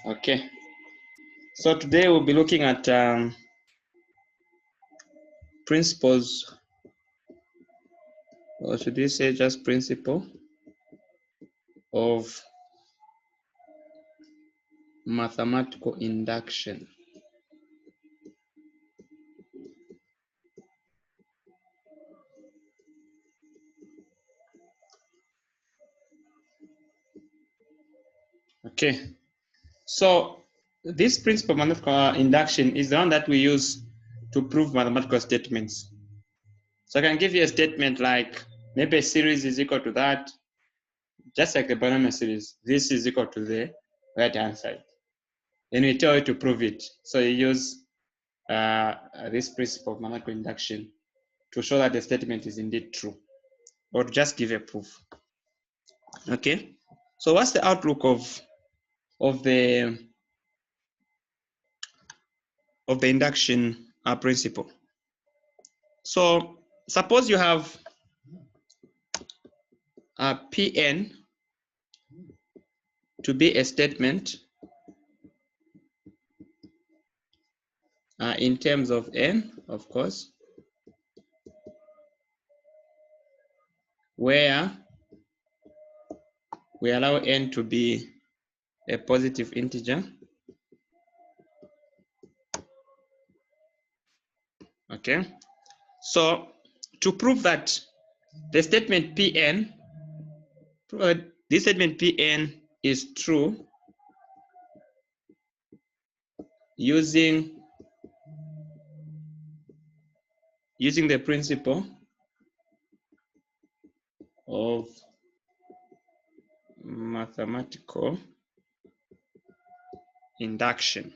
Okay, so today we'll be looking at principles, or should we say just principle of mathematical induction. Okay, so this principle of mathematical induction is the one that we use to prove mathematical statements. So I can give you a statement like maybe a series is equal to that, just like the polynomial series. This is equal to the right hand side. Then we tell you to prove it. So you use this principle of mathematical induction to show that the statement is indeed true, or just give a proof. Okay. So what's the outlook of the induction principle? So suppose you have Pn to be a statement in terms of n, of course, where we allow n to be a positive integer. Okay. So to prove that the statement Pn, this statement Pn is true using the principle of mathematical induction.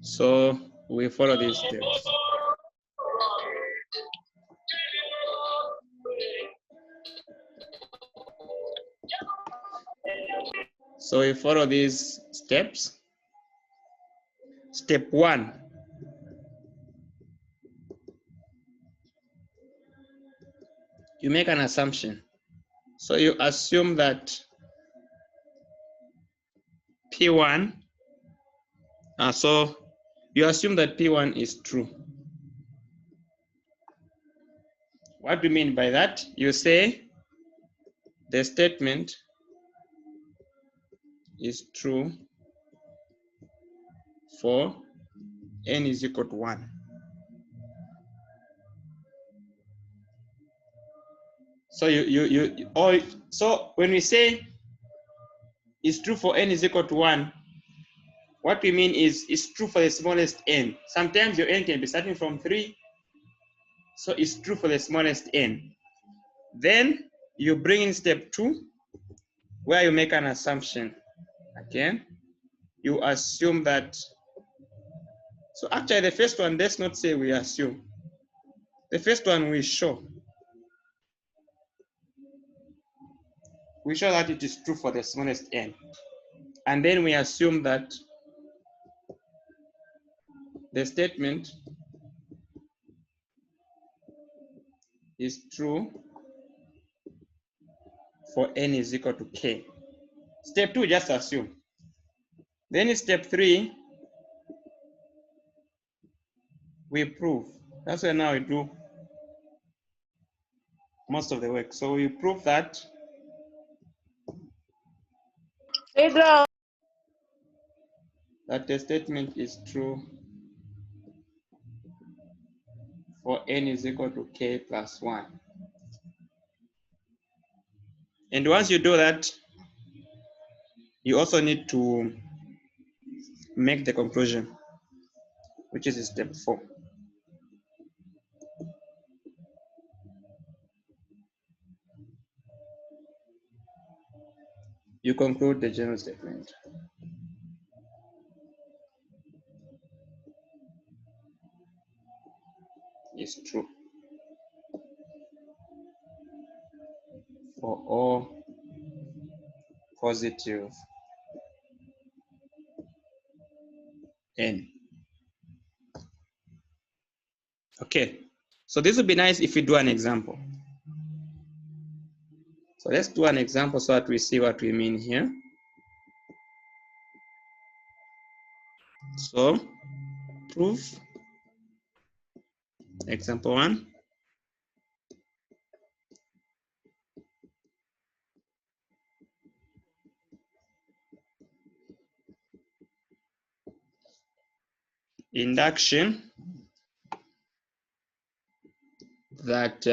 So we follow these steps. So we follow these steps. Step 1. You make an assumption. So you assume that P1, so you assume that P1 is true. What do you mean by that? You say the statement is true for n is equal to 1. So so when we say it's true for n is equal to 1, what we mean is it's true for the smallest n. Sometimes your n can be starting from 3, so it's true for the smallest n. Then you bring in step 2, where you make an assumption. Again, you assume that. So actually, the first one, let's not say we assume. The first one we show. We show that it is true for the smallest n. And then we assume that the statement is true for n is equal to k. Step 2, just assume. Then in step 3, we prove. That's where now we do most of the work. So we prove that the statement is true for n is equal to k plus 1. And once you do that, you also need to make the conclusion, which is step 4. You conclude the general statement. Is true for all positive n. Okay, so this would be nice if we do an example. So let's do an example so that we see what we mean here. So prove example 1. Induction that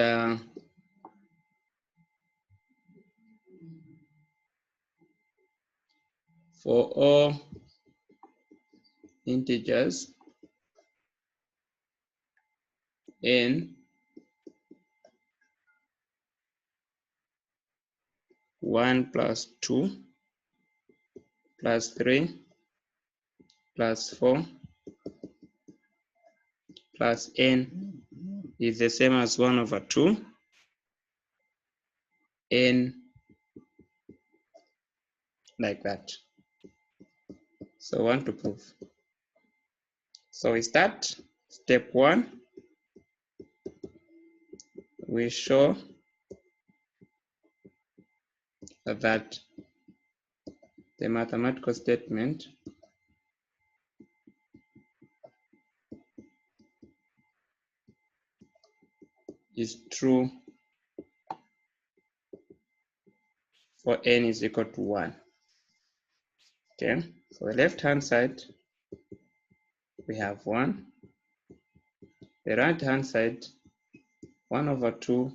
for all integers n 1 plus 2 plus 3 plus 4 plus n is the same as 1 over 2 n like that. So I want to prove. So we start step 1. We show that the mathematical statement is true for n is equal to 1. Okay, so the left hand side we have 1. The right hand side 1 over 2,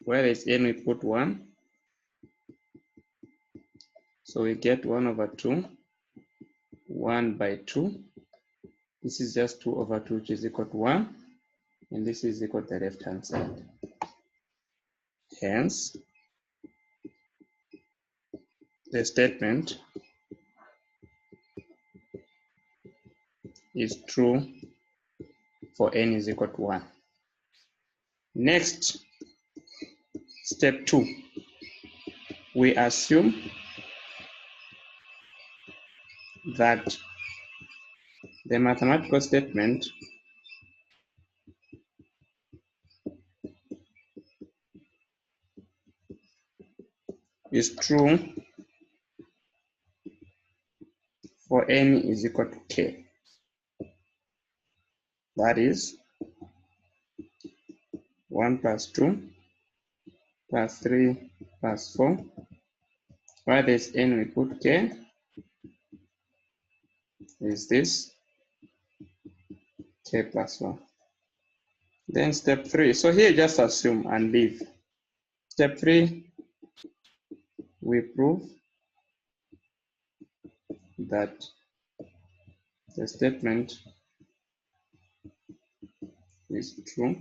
where there's n we put 1. So we get 1 over 2, 1 by 2. This is just 2 over 2, which is equal to 1. And this is equal to the left hand side. Hence, the statement is true for n is equal to 1. Next, step 2. We assume that the mathematical statement is true for n is equal to k. That is 1 plus 2 plus 3 plus 4. Where there's n we put k is this k plus 1. Then step 3. So here just assume and leave. Step 3, we prove that the statement is true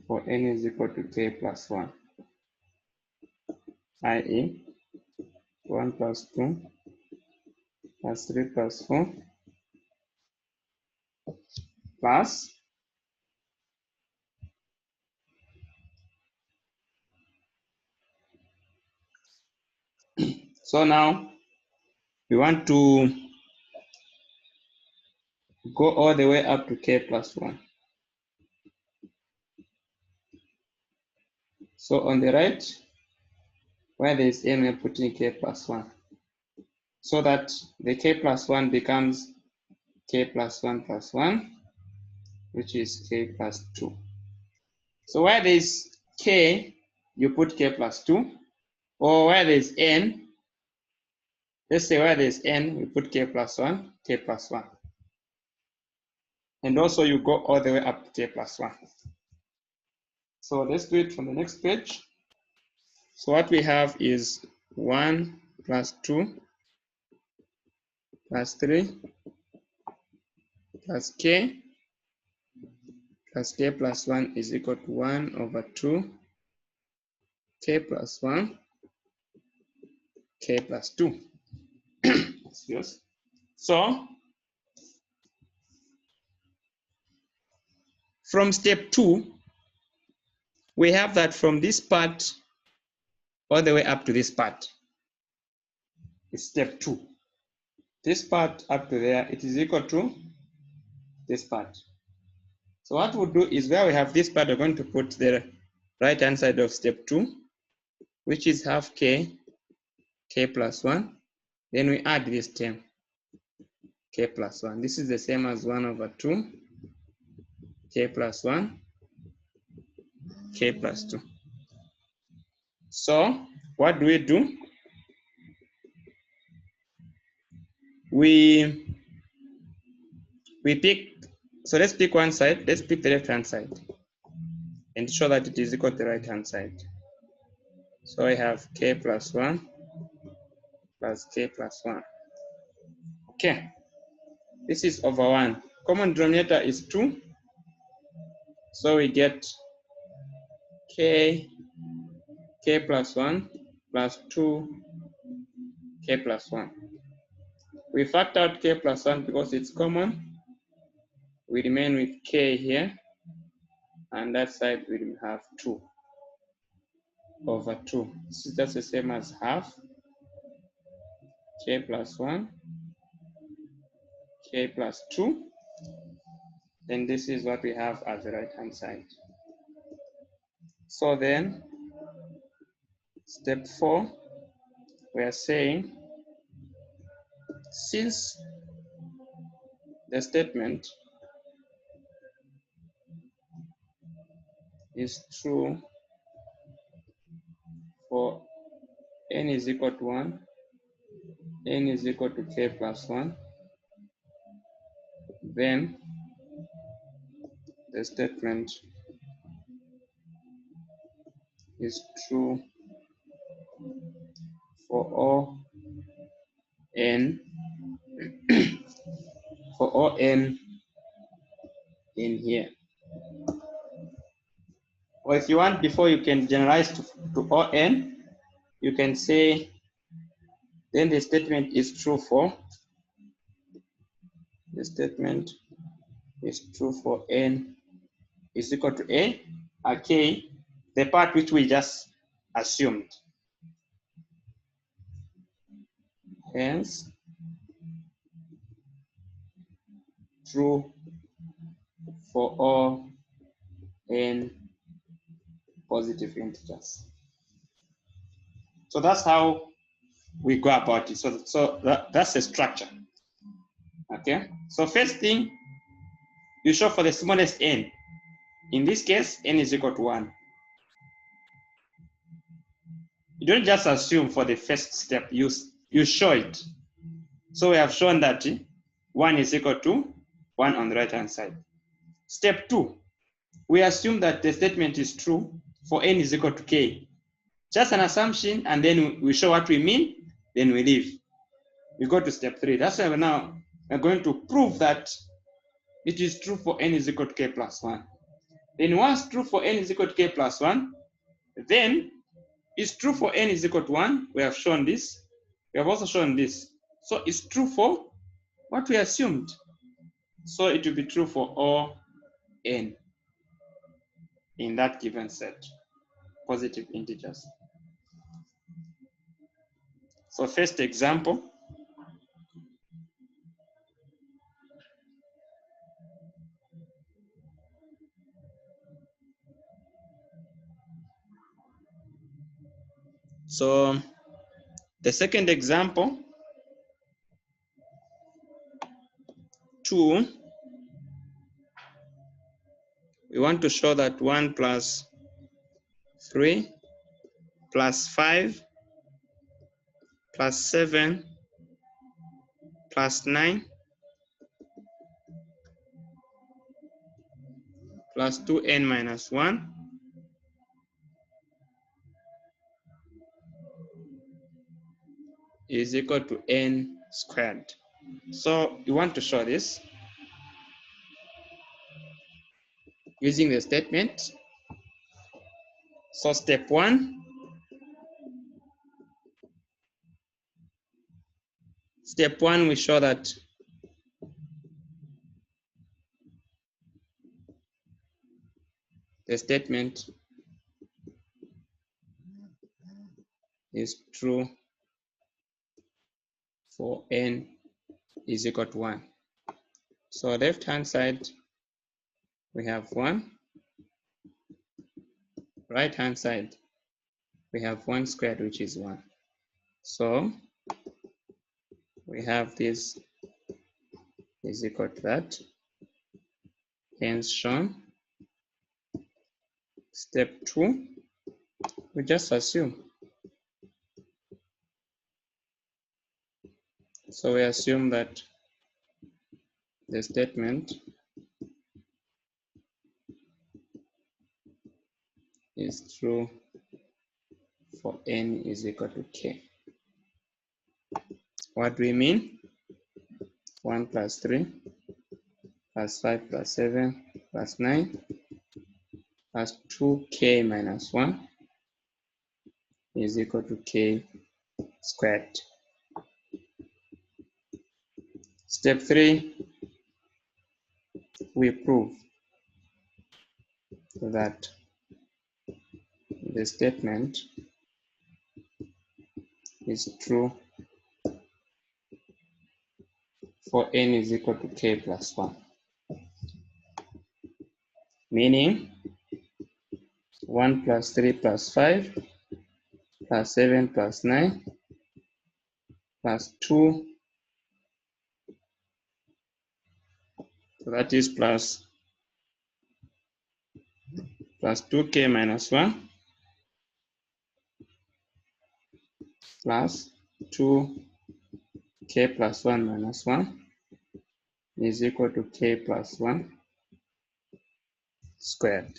for n is equal to k plus 1, i.e. 1 plus 2 plus 3 plus 4 plus so now we want to go all the way up to k plus 1. So on the right, where there is n, we're putting k plus 1. So that the k plus 1 becomes k plus 1 plus 1, which is k plus 2. So where there is k, you put k plus 2. Or where there is n, let's say where there is n, we put k plus 1, k plus 1. And also you go all the way up to k plus 1. So let's do it from the next page. So what we have is 1 plus 2 plus 3 plus k plus 1 is equal to 1 over 2 k plus 1 k plus 2. Yes. So from step 2, we have that from this part all the way up to this part is step 2. This part up to there, it is equal to this part. So what we'll do is where we have this part, we're going to put the right hand side of step 2, which is half k, k plus 1. Then we add this term, k plus 1. This is the same as 1 over 2, k plus 1, k plus 2. So what do? We pick, so let's pick one side. Let's pick the left hand side and show that it is equal to the right hand side. So I have k plus 1 plus k plus 1. Okay, this is over 1. Common denominator is 2. So we get k plus 1 plus 2 k plus 1. We factor out k plus 1 because it's common. We remain with k here, and that side we will have 2 over 2. This is just the same as half k plus 1, k plus 2. Then this is what we have as the right hand side. So then, step 4, we are saying, since the statement is true for n is equal to 1, n is equal to k plus 1, then the statement is true for all n for all n in here. Or if you want, before you can generalize to all n, you can say then the statement is true for n is equal to k, the part which we just assumed. Hence, true for all n positive integers. So that's how we go about it. So that's the structure. Okay. So first thing, you show for the smallest n. In this case, n is equal to 1. You don't just assume for the first step, you show it. So we have shown that 1 is equal to 1 on the right hand side. Step 2, we assume that the statement is true for n is equal to k. Just an assumption, and then we show what we mean, then we leave. We go to step 3. That's why we're going to prove that it is true for n is equal to k plus 1. Then once true for n is equal to k plus 1, then it's true for n is equal to 1. We have shown this. We have also shown this. So it's true for what we assumed. So it will be true for all n in that given set, positive integers. So first example. So the second example, 2, we want to show that 1 plus 3 plus 5 plus 7 plus 9 plus 2n minus 1 is equal to n squared. So you want to show this using the statement. So step 1, we show that the statement is true for n is equal to 1. So left hand side, we have 1. right hand side, we have 1 squared, which is 1. So we have this is equal to that, hence shown. Step 2, we just assume. So we assume that the statement is true for n is equal to k. What do we mean? 1 plus 3 plus 5 plus 7 plus 9 plus 2k minus 1 is equal to k squared. Step 3, we prove that the statement is true for n is equal to k plus 1. Meaning 1 plus 3 plus 5 plus 7 plus 9 plus 2, so that is plus 2k minus 1 plus 2k plus 1 minus 1 is equal to k plus 1 squared.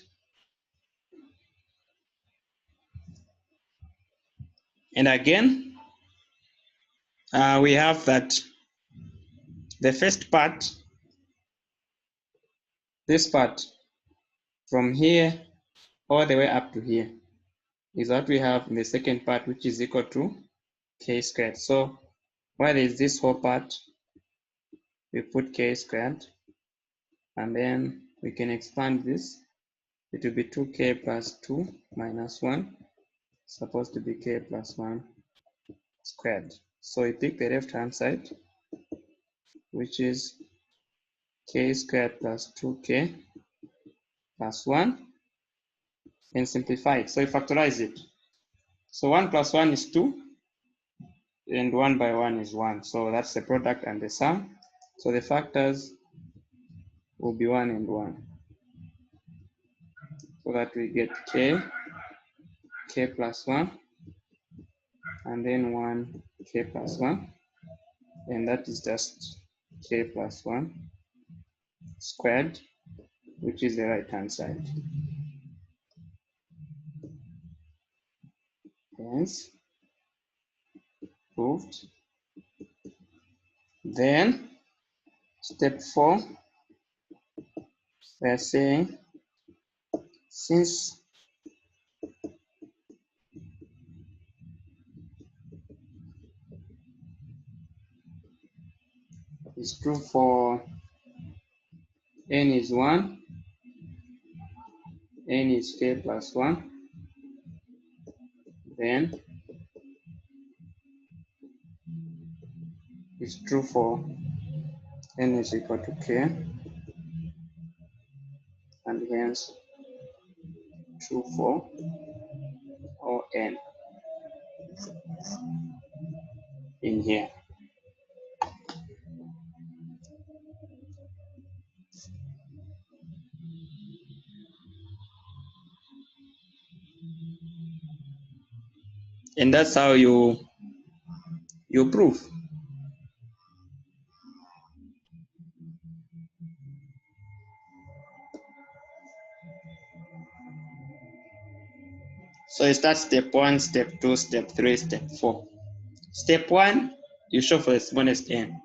And again, we have that the first part, this part from here all the way up to here, is what we have in the second part, which is equal to k squared. So while there is this whole part, we put k squared, and then we can expand this. It will be 2k plus 2 minus 1, supposed to be k plus 1 squared. So we pick the left hand side, which is k squared plus 2k plus 1, and simplify it. So we factorize it. So 1 plus 1 is 2, and 1 by 1 is 1. So that's the product and the sum. So the factors will be 1 and 1. So that we get k plus 1, and then 1 k plus 1, and that is just k plus 1 squared, which is the right hand side. Hence, proved. Then, step 4, we are saying since it's true for n is 1, n is k plus 1, then it's true for n is equal to k, and hence true for all n in here. And that's how you prove. So you start step 1, step 2, step 3, step 4. Step 1, you show for the smallest n.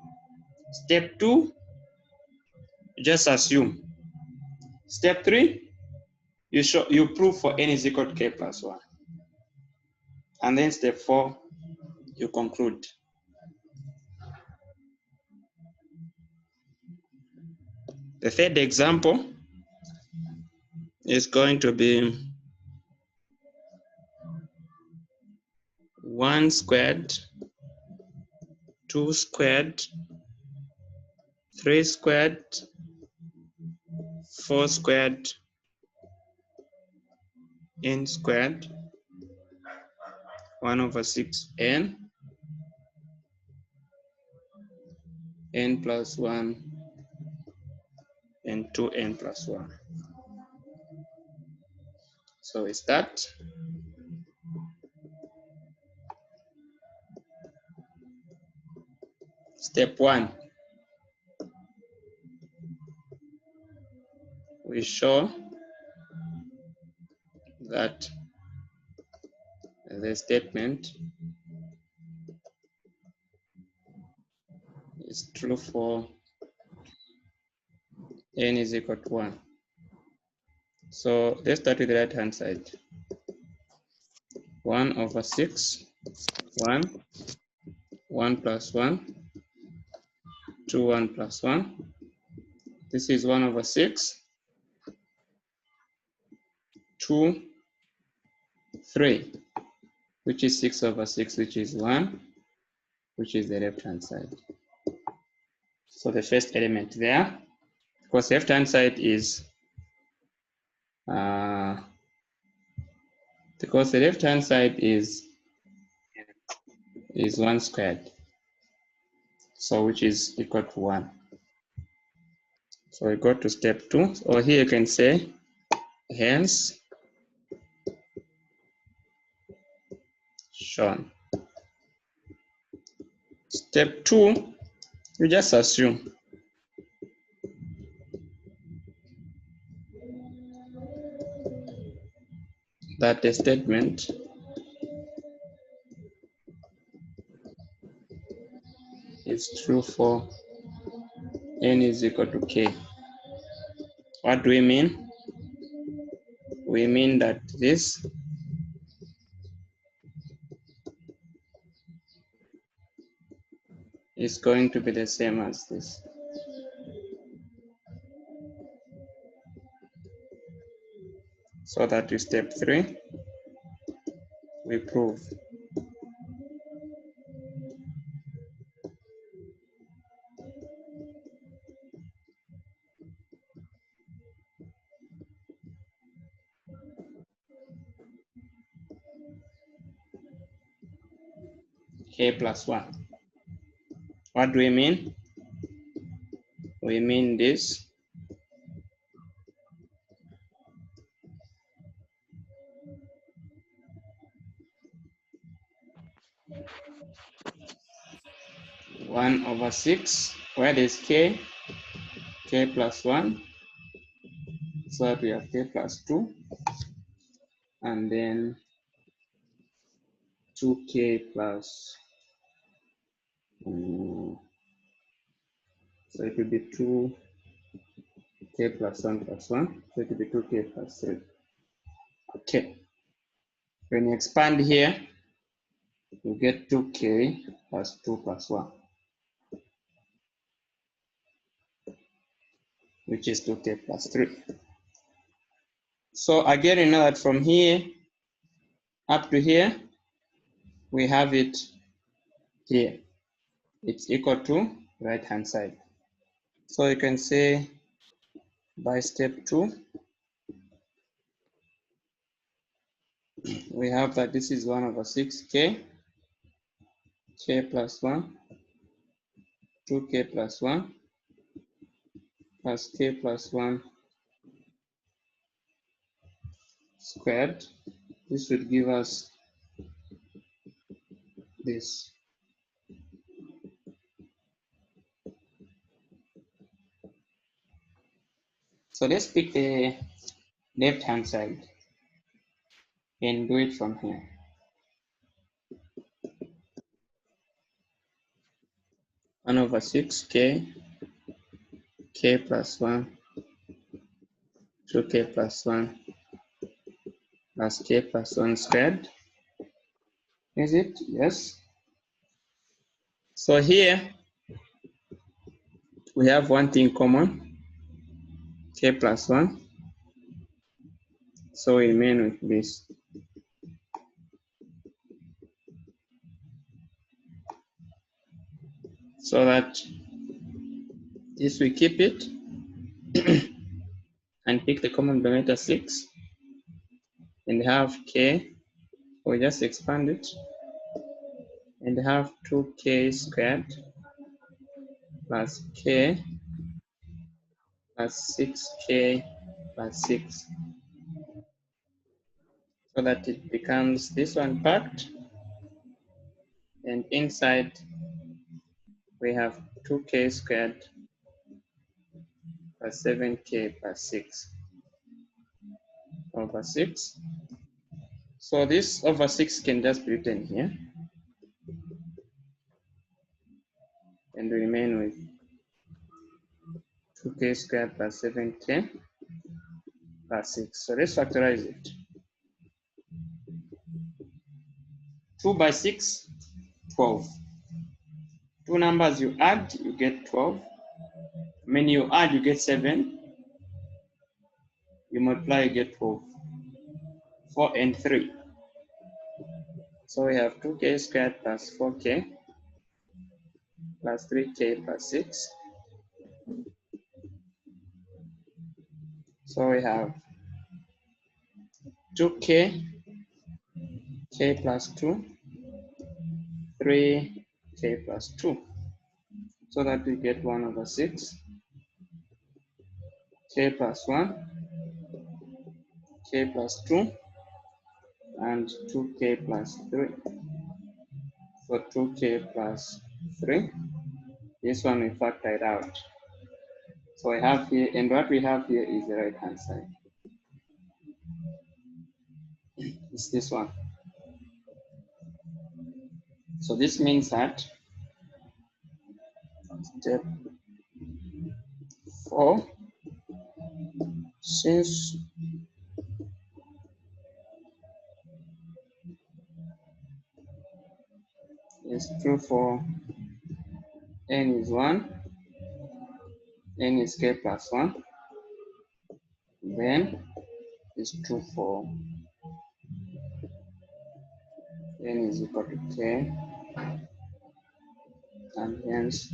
Step 2, just assume. Step 3, you prove for n is equal to k plus 1. And then step 4, you conclude. The third example is going to be 1 squared, 2 squared, 3 squared, 4 squared, n squared 1 over 6 n plus 1 and 2n plus 1. So we start. Step 1, we show that the statement is true for n is equal to 1. So let's start with the right hand side. 1 over 6, 1, 1 plus 1, 2, 1 plus 1. This is 1 over 6, 2, 3, which is 6 over 6, which is 1, which is the left hand side. So the first element there, because left hand side is because the left hand side is 1 squared, so which is equal to 1. So we go to step 2, or here you can say hence shown. Step 2, you just assume that the statement is true for n is equal to k. What do we mean? We mean that this is going to be the same as this. So that with step 3, we prove k plus 1. What do we mean? We mean this (1 over 6), where there's k plus 1, so that we have k plus 2, and then 2k plus, so it will be 2k plus 1 plus 1, so it will be 2k plus 3. Okay. When you expand here, you get 2k plus 2 plus 1, which is 2k plus 3. So again, you know that from here up to here, we have it here. It's equal to right hand side. So you can say by step 2, we have that this is 1 over 6k, k plus 1, 2k plus 1, plus k plus 1 squared. This would give us this. So let's pick the left hand side and do it from here. One over 6k, k plus 1, 2k plus 1, plus k plus 1 squared. Is it? Yes. So here we have one thing common, k plus 1. So we remain with this. So that this we keep it and pick the common denominator 6. and have k, we just expand it and have 2k squared plus k plus 6k plus 6, so that it becomes this one packed, and inside we have 2k squared plus 7k plus 6 over 6. So this over 6 can just be written here and remain with 2k squared plus 7k plus 6. So let's factorize it. 2 by 6, 12. Two numbers you add, you get 12. When you add, you get 7. You multiply, you get 12. 4 and 3. So we have 2k squared plus 4k plus 3k plus 6. So we have 2k, k plus 2, 3k plus 2. So that we get 1 over 6, k plus 1, k plus 2, and 2k plus 3. So 2k plus 3. This one we factor it out. So I have here, and what we have here is the right hand side. It's this one. So this means that step 4, since it's true for n is 1, n is k plus 1, then it's true for n is equal to k, and hence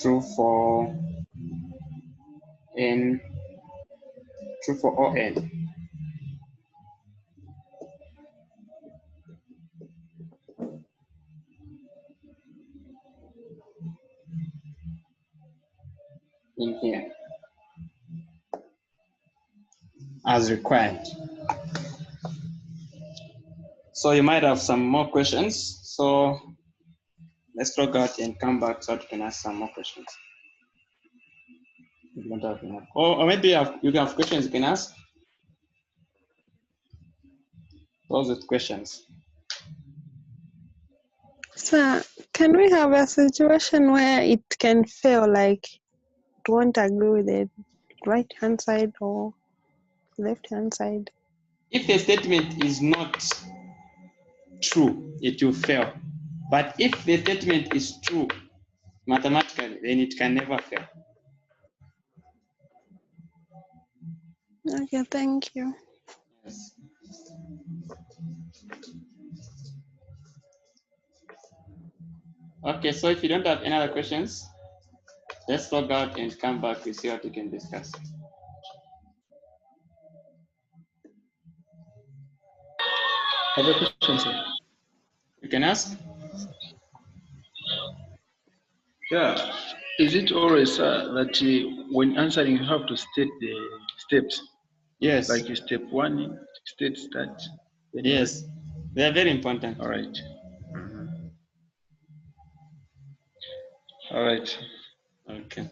true for n, true for all n. In here as required. So you might have some more questions. So let's log out and come back so that you can ask some more questions. If you don't have enough. Or maybe you have questions you can ask. Those with questions. So can we have a situation where it can fail, like it won't agree with the right hand side or left hand side? If the statement is not true, it will fail. But if the statement is true mathematically, then it can never fail. Okay, thank you. Yes. Okay, so if you don't have any other questions, let's log out and come back to see what we can discuss. I have a question, sir. You can ask? Yeah. Is it always that when answering you have to state the steps? Yes. Like step 1, state start. Yes. They are very important. All right. All right. Okay.